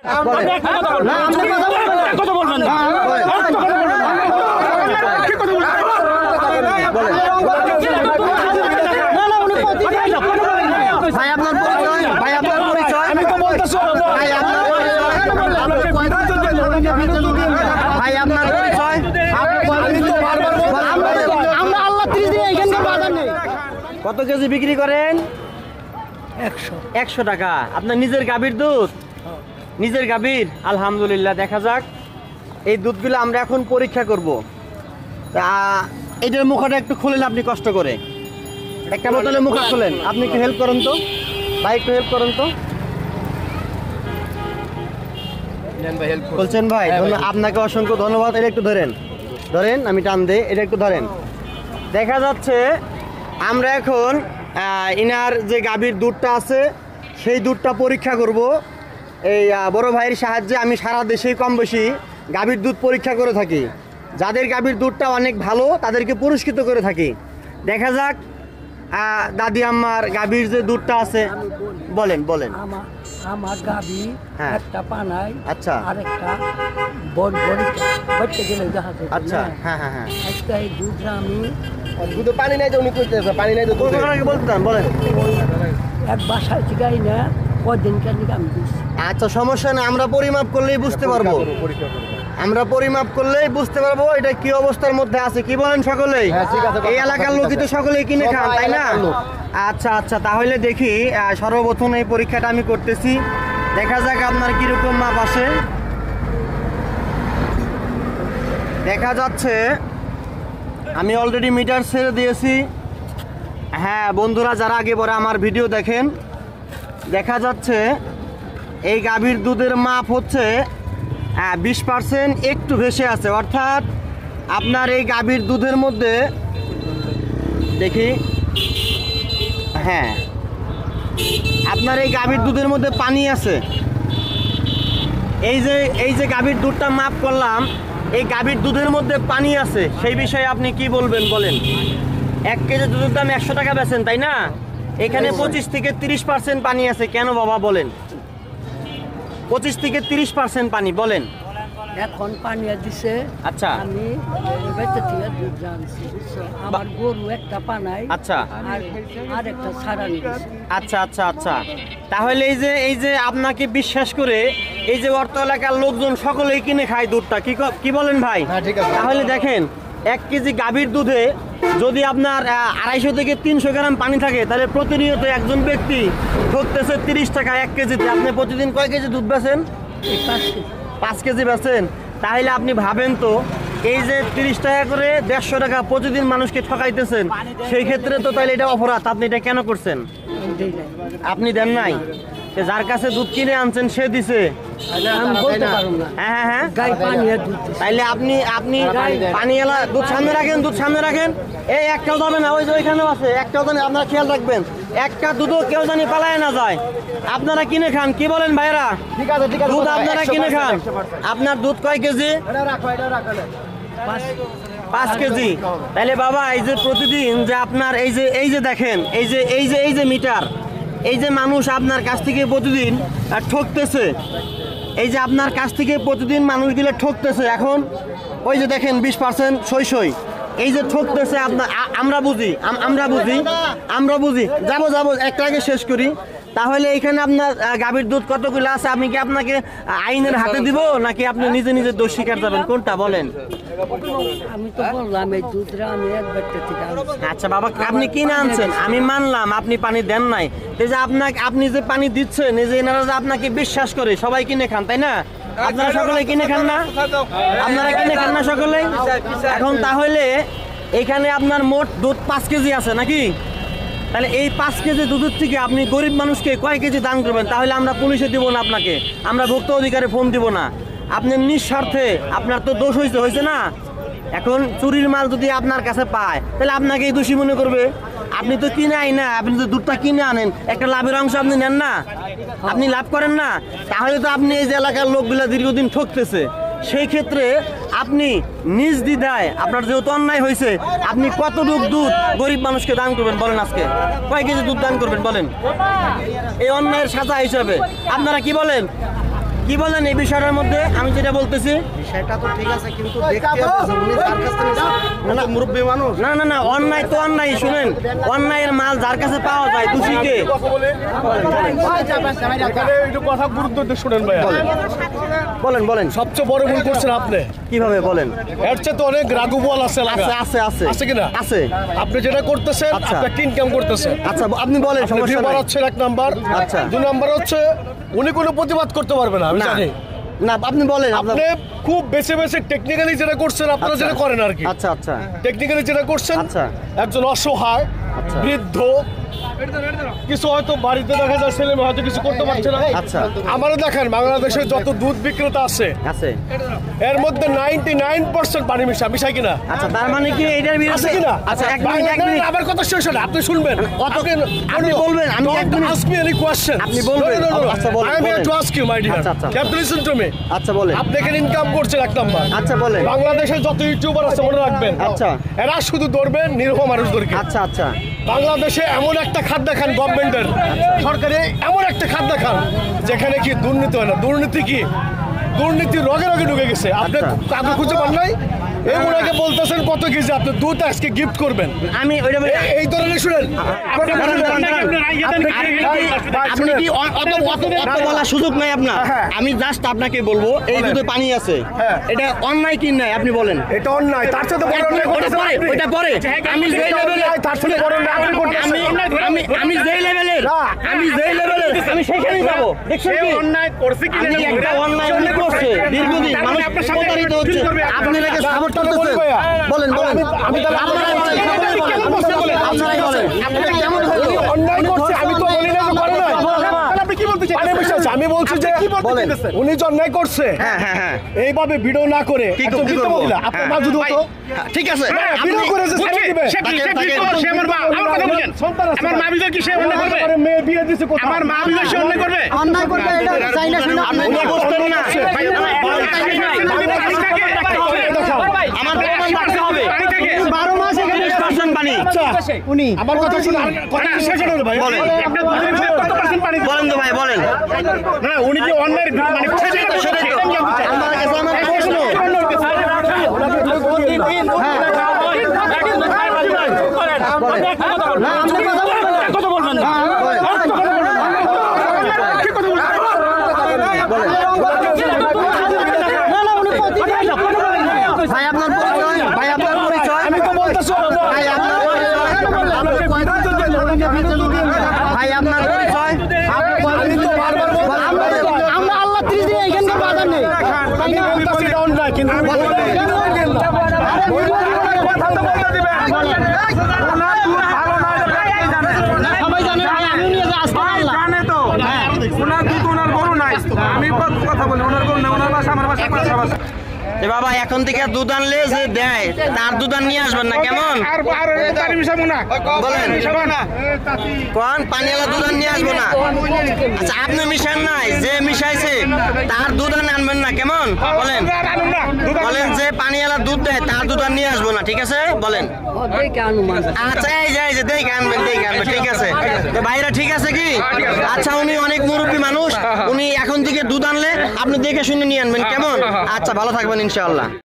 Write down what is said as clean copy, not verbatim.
কত কেজি বিক্রি করেন? 100 টাকা। আপনার নিজের গাভীর দুধ? নিজের গাভীর, আলহামদুলিল্লাহ। দেখা যাক এই দুধগুলো আমরা এখন পরীক্ষা করব। এটার মুখটা একটু খুলেন আপনি কষ্ট করে, একটা বোতলে মুখটা খুলেন। আপনি একটু হেল্প করেন তো ভাই, একটু হেল্প করেন তো। বলছেন ভাই, আপনাকে অসংখ্য ধন্যবাদ। এটা একটু ধরেন, ধরেন, আমি টান দেই, এটা একটু ধরেন। দেখা যাচ্ছে আমরা এখন ইনার যে গাভীর দুধটা আছে সেই দুধটা পরীক্ষা করব। এই বড় ভাইয়ের সাহায্যে আমি সারা দেশেই কম বেশি গাভীর দুধ পরীক্ষা করে থাকি। যাদের গাভীর দুধটা অনেক ভালো তাদেরকে পুরস্কৃত করে থাকি। দেখা যাক দাদি আম্মার গাভীর যে দুধটা আছে, বলেন বলেন। আমার গাভী একটা পানায়, আচ্ছা, আরেকটা বড় বড়তে গেলে জাহাজে। আচ্ছা, হ্যাঁ হ্যাঁ হ্যাঁ। একটা এই দুধটা আমি দুধে পানি নাই তো উনি কইতেছে, পানি নাই তো দুধে বলতেন, বলেন। এক বাসায় থেকে না কদিনকার দিকে আমি দিচ্ছি। আচ্ছা, সমস্যা নেই, আমরা পরিমাপ করলেই বুঝতে পারবো। আমরা পরিমাপ করলেই বুঝতে পারবো এটা কি অবস্থার মধ্যে আছে। কি বলেন সকলেই? এই এলাকার লোকই তো সকলেই কিনে খান, তাই না? আচ্ছা আচ্ছা, তাহলে দেখি সর্বপ্রথম এই পরীক্ষাটা আমি করতেছি। দেখা যাক আপনার কিরকম মাপ আসে। দেখা যাচ্ছে আমি অলরেডি মিটার ছেড়ে দিয়েছি। হ্যাঁ বন্ধুরা, যারা আগে পরে আমার ভিডিও দেখেন, দেখা যাচ্ছে এই গাভীর দুধের মাপ হচ্ছে 20% একটু ভেসে আছে। অর্থাৎ আপনার এই গাভীর দুধের মধ্যে দেখি, হ্যাঁ আপনার এই গাভীর দুধের মধ্যে পানি আছে। এই যে গাভীর দুধটা মাপ করলাম, এই গাভীর দুধের মধ্যে পানি আছে। সেই বিষয়ে আপনি কি বলবেন বলেন? 1 কেজি দুধের দাম 100 টাকা বেচেন, তাই না? এখানে 25 থেকে 30% পানি আছে। কেন বাবা বলেন? 25 থেকে 30% পানি, বলেন। এখন পানি দিছে। আচ্ছা, আমি বেঁচে থেকে দুধ জানছি। আমার গরু একটা পানায়, আচ্ছা, আর একটা ছাড়ানি। আচ্ছা আচ্ছা আচ্ছা। তাহলে এই যে আপনাকে বিশ্বাস করে এই যে অর্থ এলাকার লোকজন সকলেই কিনে খায় দুধটা, কি বলেন ভাই? তাহলে দেখেন 1 কেজি গাভীর দুধে যদি আপনার 250 থেকে 300 গ্রাম পানি থাকে, তাহলে প্রতিনিয়ত একজন ব্যক্তি ঠকতেছে 30 টাকা 1 কেজিতে। আপনি প্রতিদিন কয় কেজি দুধ বেচেন? 5 কেজি বেচেন। তাহলে আপনি ভাবেন তো, এই যে 30 টাকা করে 150 টাকা প্রতিদিন মানুষকে ঠকাইতেছেন, সেই ক্ষেত্রে তো তাহলে এটা অপরাধ। আপনি এটা কেন করছেন? আপনি দেন নাই, যার কাছে দুধ কিনে আনছেন সে দিছে। হ্যাঁ হ্যাঁ, তাইলে আপনি পানি এলা দুধ সামনে রাখেন, দুধ সামনে রাখেন। এই একটাও যাবে না, ওই যে ওইখানেও আছে, একটাও জানি, আপনারা খেয়াল রাখবেন একটা দুধও কেউ জানি পালায় না যায়। আপনারা কিনে খান, কি বলেন ভাইরা? দুধ আপনারা কিনে খান। আপনার দুধ কয় কেজি? 5 কেজি। তাহলে বাবা, এই যে প্রতিদিন যে আপনার এই যে দেখেন, এই যে মিটার, এই যে মানুষ আপনার কাছ থেকে প্রতিদিন ঠকতেছে, এই যে আপনার কাছ থেকে প্রতিদিন মানুষগুলো ঠকতেছে। এখন ওই যে দেখেন 20% সই এই যে ঠকতেছে আপনার, আমরা বুঝি। যাবো একটা আগে শেষ করি। তাহলে এখানে আপনার গাভীর দুধ কতগুলো আছে? আমি কি আপনাকে আইনের হাতে দিব, নাকি আপনি নিজে নিজে দোষ স্বীকার যাবেন? কোনটা বলেন? আমি তো বললাম এই দুধটা আমি একবার থেকে আনছি। আচ্ছা বাবা, আপনি কিনে আনছেন, আমি মানলাম আপনি পানি দেন নাই। এই যে আপনি যে পানি দিচ্ছেন, এই যে এনারা যে আপনাকে বিশ্বাস করে সবাই কিনে খান, তাই না? আপনারা সকলে কিনে খান না? আপনারা কিনে খান না সকলেই? এখন তাহলে এখানে আপনার মোট দুধ 5 কেজি আছে নাকি? তাহলে এই 5 কেজি দুধের থেকে আপনি গরিব মানুষকে কয় কেজি দান করবেন? তাহলে আমরা পুলিশে দিব না আপনাকে, আমরা ভোক্তা অধিকারে ফোন দিব না। আপনি নিঃস্বার্থে, আপনার তো দোষ হয়েছে না? এখন চুরির মাল যদি আপনার কাছে পায়, তাহলে আপনাকেই দোষী মনে করবে। আপনি তো কিনে আই না, আপনি তো দুধটা কিনে আনেন, একটা লাভের অংশ আপনি নেন না, আপনি লাভ করেন না। তাহলে তো আপনি এই যে এলাকার লোকগুলা দীর্ঘদিন ঠকতেছে, সেই ক্ষেত্রে আপনি নিজ দ্বিধায়, আপনার যেহেতু অন্যায় হয়েছে, আপনি কতটুকু দুধ গরিব মানুষকে দান করবেন বলেন? আজকে কয় কেজি দুধ দান করবেন বলেন? এই অন্যায়ের সাজা হিসাবে আপনারা কি বলেন? কি বলেন এই বিষয়টার মধ্যে আমি যেটা বলতেছি? সেটা তো ঠিক আছে, কিন্তু দেখতে হবে উনি যার কাছ থেকে নিছেন, উনি মুরব্বী মানুষ। না না না, অন্যায় তো অন্যায়। শুনেন, অন্যায়ের মাল যার কাছে পাওয়া যায় দোষীকে। কথা গুরুত্ব দিয়ে শুনেন ভাইয়া, বলেন বলেন, সবচেয়ে বড় ভুল করছেন আপনি। কিভাবে বলেন? এর চেয়ে তো অনেক রাগুবল আছে এলাকা। আছে আছে আছে আছে কিনা? আছে। আপনি যেটা করতেছেন, আচ্ছা। আপনি ইনকাম করতেছেন। আচ্ছা আপনি বলেন, আপনি সমস্যা ভিউয়ার নাই। হচ্ছেন এক নাম্বার। আচ্ছা। দুই নাম্বার হচ্ছে উনি কোনো প্রতিবাদ করতে পারবে না, আমি না জানি। না, আপনি বলেন। আপনি খুব বেছে বেছে টেকনিক্যালি যেটা করছেন, আপনারা যেটা করেন আর কি। আচ্ছা আচ্ছা টেকনিক্যালি যেটা করছেন, আচ্ছা। একজন অসহায় আচ্ছা। বৃদ্ধ, কিছু হয়তো বাড়িতে দেখা যায় ছেলে মেয়ে হয়তো কিছু করতে পারছে না। আচ্ছা। আমারও দেখেন বাংলাদেশে যত দুধ বিক্রেতা আছে, আছে। এর মধ্যে 99% পানি মিশাই কিনা? আচ্ছা, তার মানে কি এটার আছে বিরুদ্ধে? কিনা? আচ্ছা, এক মিনিট এক মিনিট। আবার কথা শেষ হলো, আপনি শুনবেন। আপনি বলবেন, আমি এক minute. ask me any question. আপনি বলবেন। আচ্ছা, বলেন, I am here বলেন। to ask you, my dear. আচ্ছা, আচ্ছা। You have to listen to me. আচ্ছা বলেন। আপনি এখানে ইনকাম করছেন এক নাম্বার। আচ্ছা বলেন। বাংলাদেশে যত ইউটিউবার আছে মনে রাখবেন, আচ্ছা। এরা শুধু ধরবেন নিরীহ মানুষদেরকে। আচ্ছা আচ্ছা বাংলাদেশে এমন একটা খাত দেখান গভর্নমেন্টের, সরকারে এমন একটা খাত দেখান যেখানে কি দুর্নীতি হয় না। দুর্নীতি কি? দুর্নীতি রগে রগে ঢুকে গেছে। আপনি কাউকে খুঁজে পান নাই? এই ওনাকে বলতেছেন কত কেজি আপনি দুধ আজকে গিফট করবেন। আমি ওইটা এই ধরনের শুনেন, আপনি কি অত বলার সুযোগ নাই আপনার? হ্যাঁ। আমি জাস্ট আপনাকে বলবো, এই দুধে পানি আছে, হ্যাঁ। এটা অন্যায় কি নাই আপনি বলেন। এটা অন্যায়, তার সাথে বড় অন্যায় ওটা করতেছেন পরে, আপনি। ওটা পরে। আমি যে লেভেলে, তার সাথে বড় অন্যায় আপনি করতেছেন। আমি যে লেভেলের, না। আমি যে লেভেলের, আমি সেখানেই যাবো। দেখছেন কি? আমি একটা অন্যায় উল্লেখ করছে, দীর্ঘদিন মানুষ প্রতারিত হচ্ছে, আপনি এটাকে সাপোর্ট করতেছেন। বলেন বলেন, আপনারাই বলেন, সকলেই বলেন, আপনারাই বলেন। এটা কেমন হলো? অন্যায় করছে, আমি তো বলি না যে করে নাই। আপনি কি বলতে পানি মিশাচ্ছে, আমি বলছি যে বলেন। উনি যে অন্যায় করছে, হ্যাঁ হ্যাঁ হ্যাঁ, এইভাবে ভিডিও না করে কি একজন করবো? বৃদ্ধ মহিলা, আপনার মা যদি হতো, ঠিক আছে, ভিডিও করে যে ছেড়ে দিবে। সন্তান আছে। তারপরে মেয়ে বিয়ে দিছে কোথাও? অন্যায় করবে এটা চাই না শুনে আপনি এটা বুঝতেন না। আমার প্রমাণ থাকতে হবে। 12 মাস এখানে 30% পানি। উনি আমার কথা শুনে কথা শেষ হলো ভাই। বলেন। বলেন তো ভাই, বলেন। উনি যে অন্যায় মানে সেটাই তো, সেটাই তো। আমার কাছে আমার প্রশ্ন। ভাই আপনার পরিচয়, ভাই আপনার পরিচয়, আমি তো বলতেছি ভাই আপনার পরিচয়, ভাই আপনার পরিচয়। আমি তো বারবার আমরা আল্লাহ 30 দিন এখানকার বাজার নেই তাই না? বলতেছি এটা অন্যায়, কিন্তু সবাই জানে ভাই, আমি নিয়ে যে আসতে পারলাম এ বাবা, এখন থেকে দুধ আনলে যে দেয় তার দুধ আর নিয়ে আসবেন না, কেমন? বলেন কোন পানিওয়ালা দুধ আর নিয়ে আসবো না? আচ্ছা, আপনি মিশান নাই, যে মিশাইছে তার দুধ আর আনবেন না, কেমন? বলেন বলেন, যে পানিওয়ালা দুধ দেয় তার দুধ আর নিয়ে আসবো না, ঠিক আছে? বলেন। দেখে অনুমান আচ্ছা, এই যে দেখে আনবেন, ঠিক আছে। তো ভাইরা ঠিক আছে কি? আচ্ছা, উনি অনেক মুরব্বী মানুষ, উনি এখন থেকে দুধ আনলে আপনি দেখে শুনে নিয়ে আনবেন, কেমন? আচ্ছা, ভালো থাকবেন ইনশাআল্লাহ।